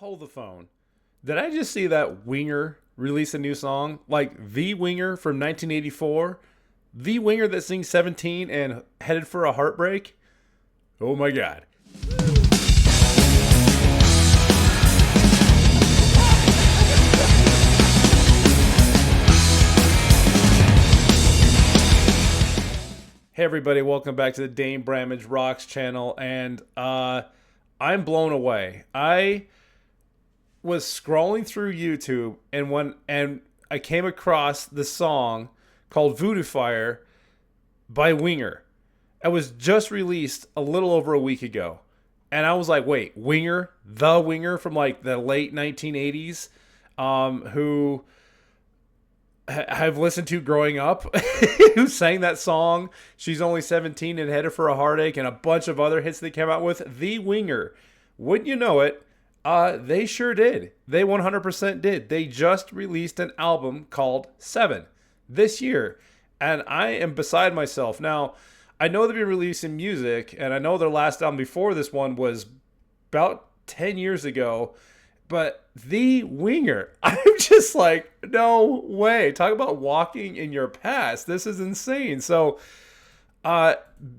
Hold the phone. Did I just see that Winger release a new song? Like the Winger from 1984? The Winger that sings 17 and Headed for a Heartbreak? Oh my God. Hey everybody, welcome back to the DaneBramageROCKS channel, and I'm blown away. I was scrolling through YouTube, and I came across the song called VOODOO FIRE by Winger. It was just released a little over a week ago, and I was like, wait, Winger? The Winger from like the late 1980s, who I've listened to growing up, who sang that song, She's Only 17 and Headed for a Heartache, and a bunch of other hits they came out with. The Winger. Wouldn't you know it, they sure did. They 100% did. They just released an album called 7 this year, and I am beside myself. Now, I know they've been releasing music, and I know their last album before this one was about 10 years ago, but the Winger, I'm just like, no way. Talk about walking in your past. This is insane. So,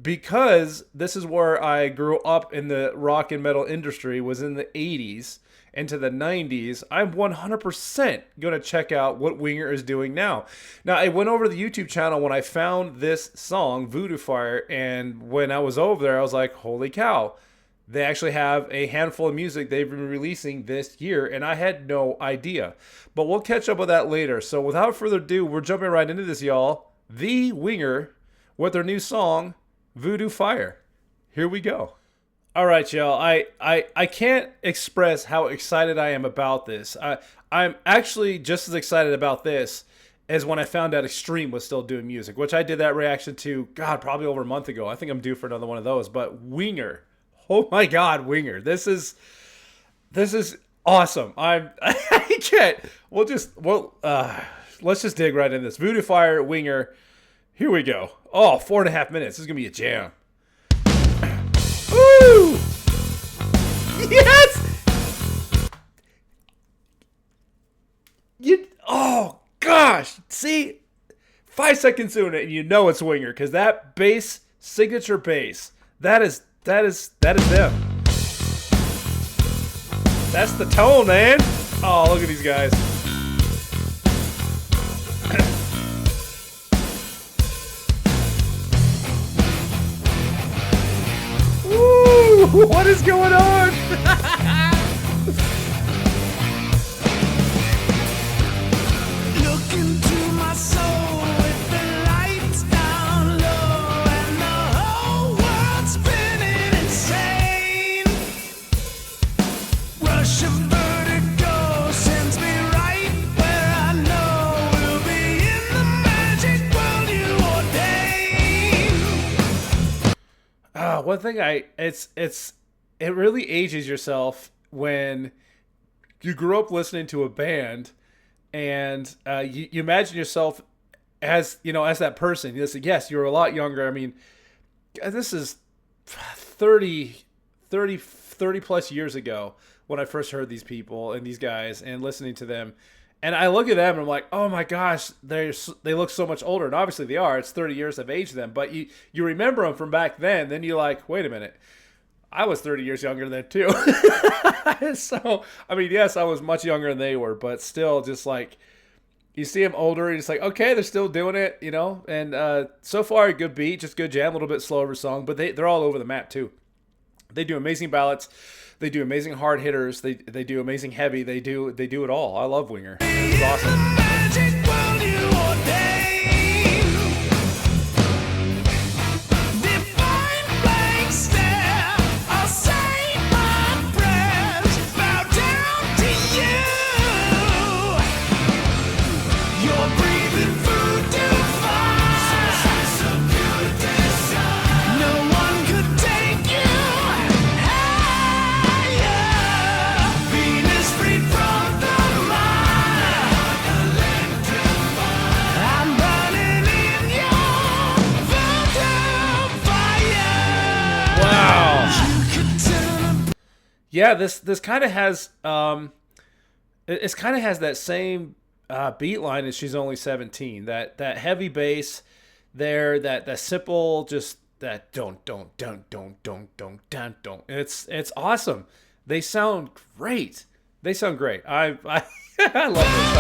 because this is where I grew up in the rock and metal industry, was in the 80s into the 90s, I'm 100% going to check out what Winger is doing now. Now, I went over to the YouTube channel when I found this song, VOODOO FIRE, and when I was over there, I was like, holy cow. They actually have a handful of music they've been releasing this year, and I had no idea. But we'll catch up with that later. So without further ado, we're jumping right into this, y'all. The Winger with their new song, VOODOO FIRE. Here we go. All right, y'all. I can't express how excited I am about this. I'm actually just as excited about this as when I found out Extreme was still doing music, which I did that reaction to, God, probably over a month ago. I think I'm due for another one of those. But Winger. Oh my God, Winger. This is awesome. I can't. Let's just dig right in this. VOODOO FIRE, Winger. Here we go. Oh, 4.5 minutes. This is going to be a jam. Woo! Yes! Oh gosh. See? 5 seconds in it and you know it's Winger, because that bass, signature bass, that is them. That's the tone, man. Oh, look at these guys. Woo! What is going on? Look into my soul with the lights down low and the whole world's spinning insane. Rush of vertigo sends me right where I know we'll be in the magic world you ordain. One thing it really ages yourself when you grew up listening to a band, and you imagine yourself as that person. Yes, you're a lot younger. I mean, this is 30 plus years ago when I first heard these people and these guys and listening to them. And I look at them and I'm like, oh my gosh, they look so much older. And obviously they are. It's 30 years I've aged them. But you remember them from back then. Then you're like, wait a minute. I was 30 years younger than too. So, I mean, yes, I was much younger than they were. But still, just like, you see them older and it's like, okay, they're still doing it, And so far, a good beat, just good jam, a little bit slower song. But they're all over the map too. They do amazing ballads. They do amazing hard hitters. They do amazing heavy. They do it all. I love Winger. It's awesome. Yeah, this kind of has it's kind of has that same beat line as She's Only 17. That heavy bass there, that simple, just that don't. It's awesome. They sound great. They sound great. I I love this.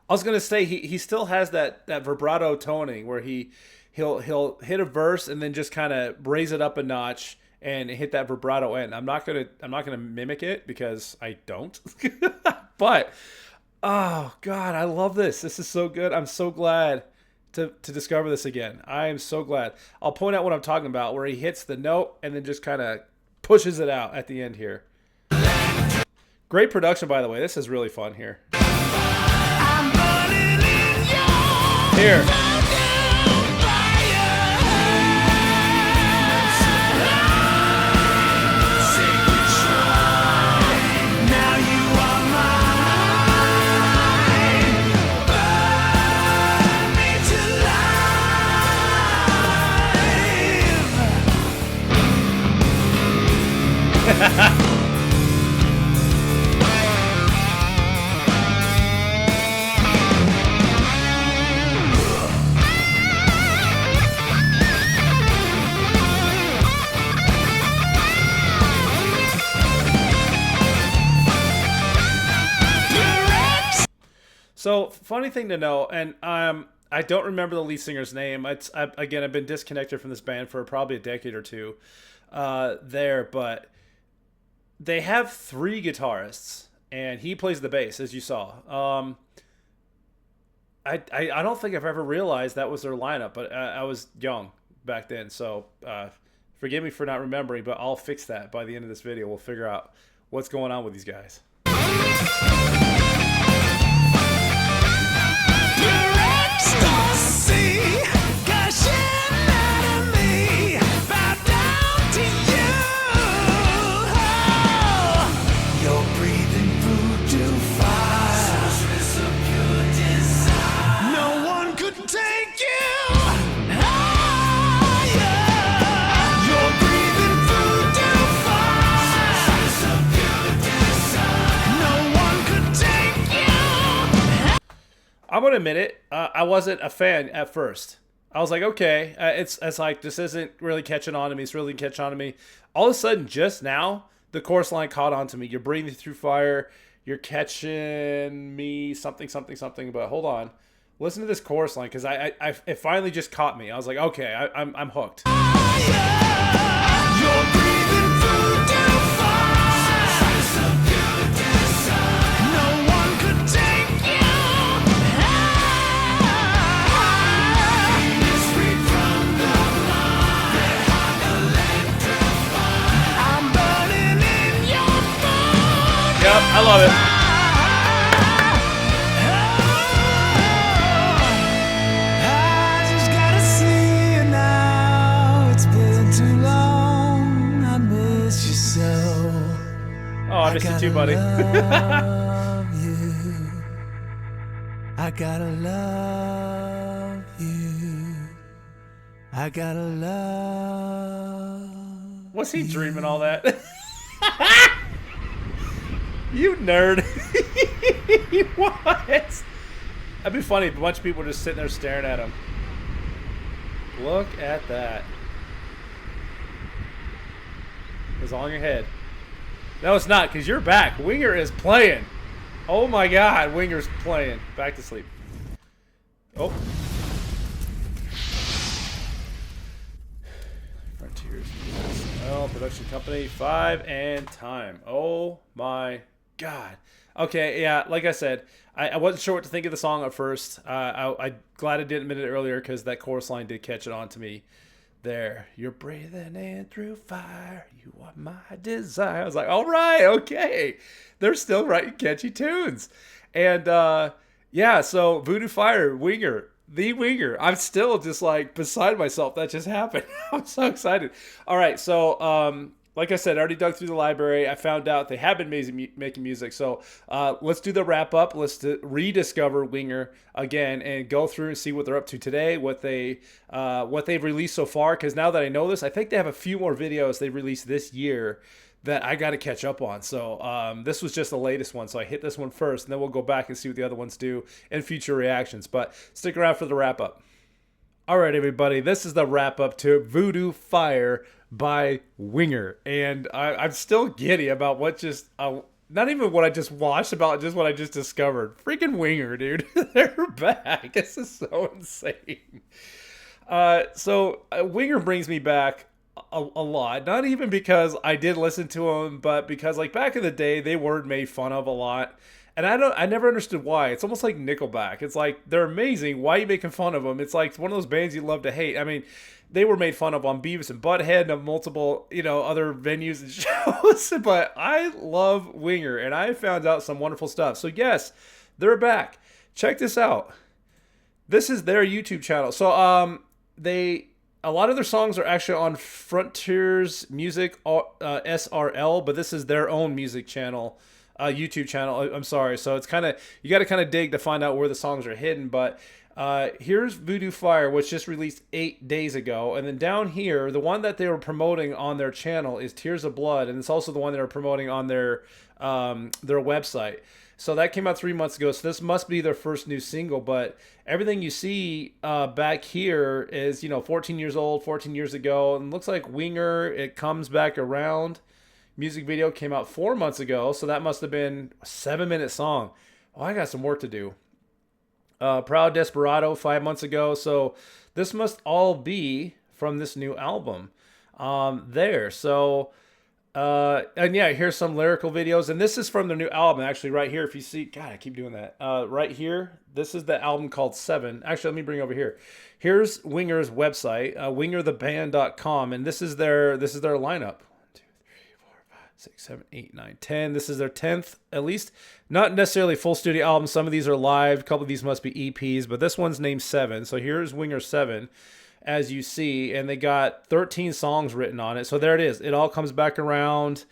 I was gonna say he still has that vibrato toning where he'll hit a verse and then just kind of raise it up a notch and hit that vibrato end. I'm not gonna mimic it because I don't. But oh god, I love this. This is so good. I'm so glad to discover this again. I am so glad. I'll point out what I'm talking about, where he hits the note and then just kind of pushes it out at the end here. Great production, by the way. This is really fun here. Here. So, funny thing to know, and I don't remember the lead singer's name. Again, I've been disconnected from this band for probably a decade or two but they have 3 guitarists, and he plays the bass, as you saw. I don't think I've ever realized that was their lineup, but I was young back then, so forgive me for not remembering, but I'll fix that by the end of this video. We'll figure out what's going on with these guys. I'm gonna admit it. I wasn't a fan at first. I was like, okay, it's like this isn't really catching on to me. It's really catching on to me. All of a sudden, just now, the chorus line caught on to me. You're breathing through fire. You're catching me. Something. But hold on, listen to this chorus line because it finally just caught me. I was like, okay, I'm hooked. You're breathing through Yep, I love it. I just gotta see you now. It's been too long. I miss you so. Oh, I miss you too, buddy. Love you. I gotta love you. I gotta love. What's he dreaming all that? You nerd. What? That'd be funny if a bunch of people were just sitting there staring at him. Look at that. It's all in your head. No, it's not, because you're back. Winger is playing. Oh my God, Winger's playing. Back to sleep. Oh. Frontiers. Oh, production company 5 and time. Oh my God. Okay, yeah, like I said, I wasn't sure what to think of the song at first. I'm glad I did admit it earlier because that chorus line did catch it on to me. There, you're breathing in through fire. You are my desire. I was like, all right, okay. They're still writing catchy tunes. And yeah, so VOODOO FIRE, Winger, the Winger. I'm still just like beside myself. That just happened. I'm so excited. All right, so like I said, I already dug through the library. I found out they have been making music. So let's do the wrap up. Let's rediscover Winger again and go through and see what they're up to today, what they've released so far. Because now that I know this, I think they have a few more videos they released this year that I got to catch up on. So this was just the latest one. So I hit this one first, and then we'll go back and see what the other ones do in future reactions. But stick around for the wrap up. All right, everybody, this is the wrap up to VOODOO FIRE by Winger, and I'm still giddy about what just not even what I just watched, about just what I just discovered. Freaking Winger, dude. They're back. This is so insane. So Winger brings me back a lot, not even because I did listen to them, but because like back in the day they were made fun of a lot. And I never understood why. It's almost like Nickelback. It's like, they're amazing. Why are you making fun of them? It's like one of those bands you love to hate. I mean, they were made fun of on Beavis and Butthead and multiple, other venues and shows. But I love Winger, and I found out some wonderful stuff. So yes, they're back. Check this out. This is their YouTube channel. So a lot of their songs are actually on Frontiers Music SRL, but this is their own music channel. YouTube channel. I'm sorry. So it's kind of, you got to kind of dig to find out where the songs are hidden. But here's VOODOO FIRE, which just released 8 days ago. And then down here, the one that they were promoting on their channel is Tears of Blood. And it's also the one they were promoting on their website. So that came out 3 months ago. So this must be their first new single. But everything you see back here is, 14 years old, 14 years ago. And it looks like Winger, it comes back around. Music video came out 4 months ago, so that must have been a 7-minute song. Oh, I got some work to do. Proud Desperado 5 months ago, so this must all be from this new album. There, so and yeah, here's some lyrical videos, and this is from the new album. Actually, right here, if you see, God, I keep doing that. Right here, this is the album called 7. Actually, let me bring it over here. Here's Winger's website, wingertheband.com, and this is their lineup. 6, 7, 8, 9, 10. This is their 10th, at least. Not necessarily full studio album. Some of these are live. A couple of these must be EPs, but this one's named 7. So here's Winger 7, as you see, and they got 13 songs written on it. So there it is. It all comes back around.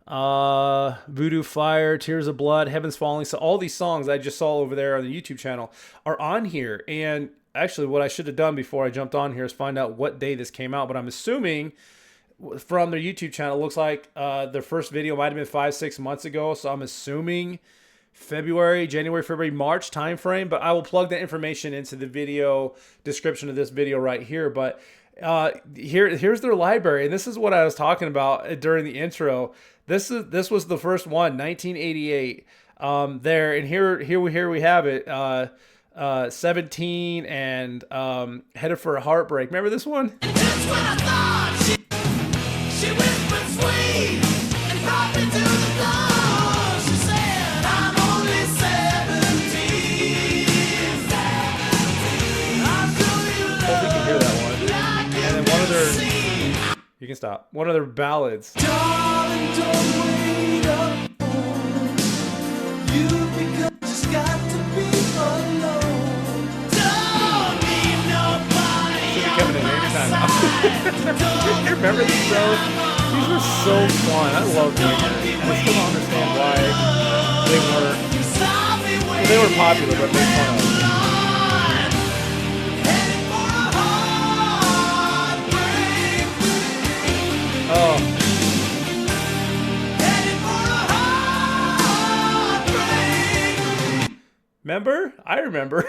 VOODOO FIRE, Tears of Blood, Heaven's Falling. So all these songs I just saw over there on the YouTube channel are on here. And actually, what I should have done before I jumped on here is find out what day this came out. But I'm assuming from their YouTube channel, it looks like their first video might have been 5-6 months ago. So I'm assuming January, February, March time frame. But I will plug that information into the video description of this video right here. But here's their library, and this is what I was talking about during the intro. This was the first one, 1988. There, and here we have it. 17 and Headed for a Heartbreak. Remember this one? That's what I thought. She whispered sweet and brought me to the floor. She said, I'm only 17. Hope you can hear that one. And then one of their, you can stop. One of their ballads. Darling, don't wait up. You just got to be alone. Don't need nobody. Should be coming in anytime now. You remember these shows? These were so fun. I love Winger. I still don't understand why they were popular, but made fun of. Oh. Remember? I remember.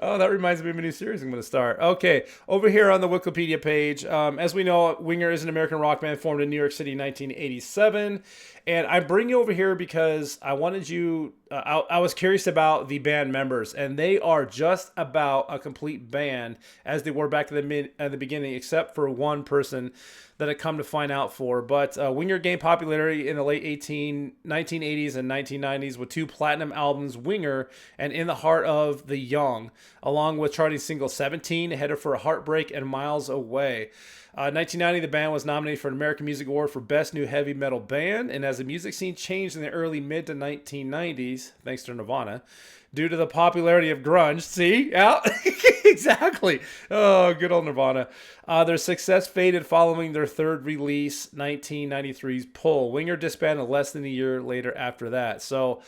Oh, that reminds me of a new series I'm going to start. Okay, over here on the Wikipedia page, as we know, Winger is an American rock band formed in New York City in 1987. And I bring you over here because I wanted you, I was curious about the band members, and they are just about a complete band as they were back at the beginning, except for one person that I come to find out for. But Winger gained popularity in the late 1980s and 1990s with 2 platinum albums, Winger and In the Heart of the Young, along with charting singles 17, Headed for a Heartbreak, and Miles Away. 1990, the band was nominated for an American Music Award for Best New Heavy Metal Band, and as the music scene changed in the early mid to 1990s, thanks to Nirvana, due to the popularity of grunge, see? Yeah, exactly. Oh, good old Nirvana. Their success faded following their third release, 1993's Pull. Winger disbanded less than a year later after that. So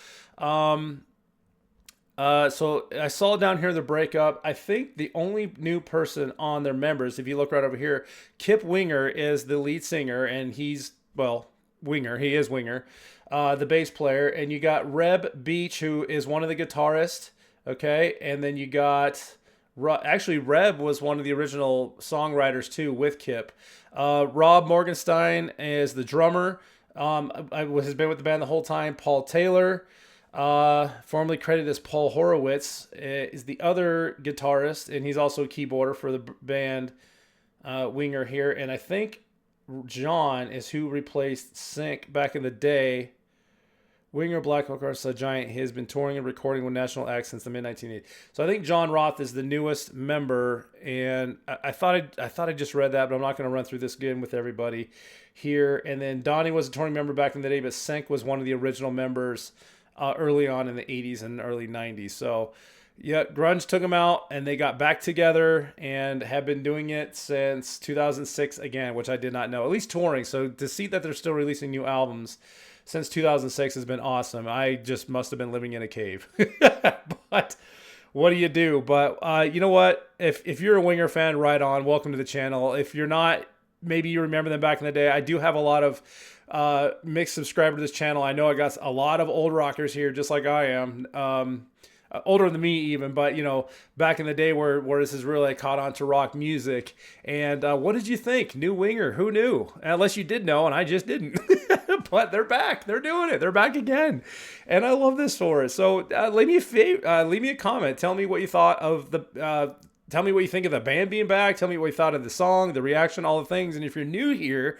I saw down here the breakup. I think the only new person on their members, if you look right over here, Kip Winger is the lead singer, and he's, well, Winger. He is Winger, the bass player. And you got Reb Beach, who is one of the guitarists, okay? And then you got, actually, Reb was one of the original songwriters, too, with Kip. Rob Morgenstein is the drummer. Has been with the band the whole time. Paul Taylor, formerly credited as Paul Horowitz, is the other guitarist, and he's also a keyboarder for the band Winger here. And I think John is who replaced Sync back in the day. Winger, Black Hawk Artist, a giant. He has been touring and recording with national acts since the mid-1980s. So I think John Roth is the newest member, and I thought I just read that, but I'm not going to run through this again with everybody here. And then Donnie was a touring member back in the day, but Sync was one of the original members early on in the 80s and early 90s. So, yeah, grunge took them out, and they got back together and have been doing it since 2006 again, which I did not know. At least touring. So to see that they're still releasing new albums since 2006 has been awesome. I just must have been living in a cave. But what do you do? But you know what? If you're a Winger fan, right on. Welcome to the channel. If you're not, maybe you remember them back in the day. I do have a lot of mixed subscriber to this channel. I know I got a lot of old rockers here, just like I am. Older than me even, but you know, back in the day where this is really caught on to rock music. And what did you think? New Winger, who knew? Unless you did know, and I just didn't. But they're back. They're doing it. They're back again, and I love this for it. So leave me a comment. Tell me what you thought of the. Tell me what you think of the band being back. Tell me what you thought of the song, the reaction, all the things. And if you're new here,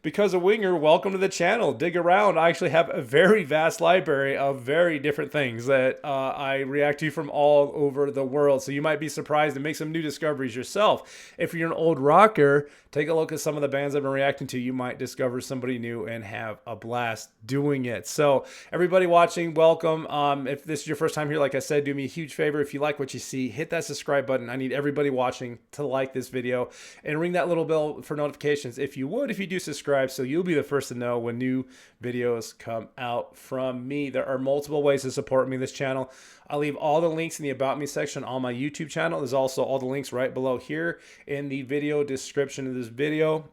because of Winger, welcome to the channel. Dig around. I actually have a very vast library of very different things that I react to from all over the world. So you might be surprised and make some new discoveries yourself. If you're an old rocker, take a look at some of the bands I've been reacting to. You might discover somebody new and have a blast doing it. So everybody watching, welcome. If this is your first time here, like I said, do me a huge favor. If you like what you see, hit that subscribe button. I need everybody watching to like this video and ring that little bell for notifications if you would, if you do subscribe, so you'll be the first to know when new videos come out from me. There are multiple ways to support me in this channel. I'll leave all the links in the About Me section on my YouTube channel. There's also all the links right below here in the video description of this video.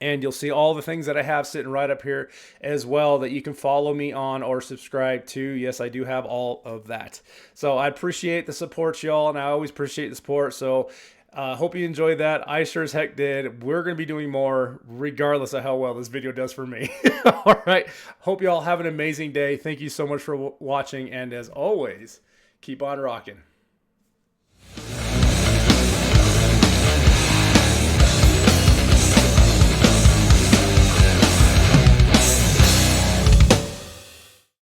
And you'll see all the things that I have sitting right up here as well that you can follow me on or subscribe to. Yes, I do have all of that. So I appreciate the support, y'all, and I always appreciate the support. So hope you enjoyed that. I sure as heck did. We're going to be doing more regardless of how well this video does for me. All right. Hope you all have an amazing day. Thank you so much for watching. And as always, keep on rocking.